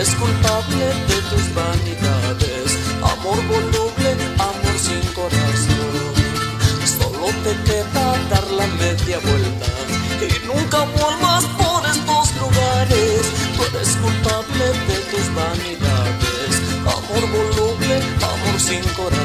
eres culpable de tus vanidades. Amor voluble, amor sin corazón. Solo te queda dar la media vuelta y nunca vuelvas por estos lugares. Tú eres culpable de tus vanidades. Amor voluble, amor sin corazón.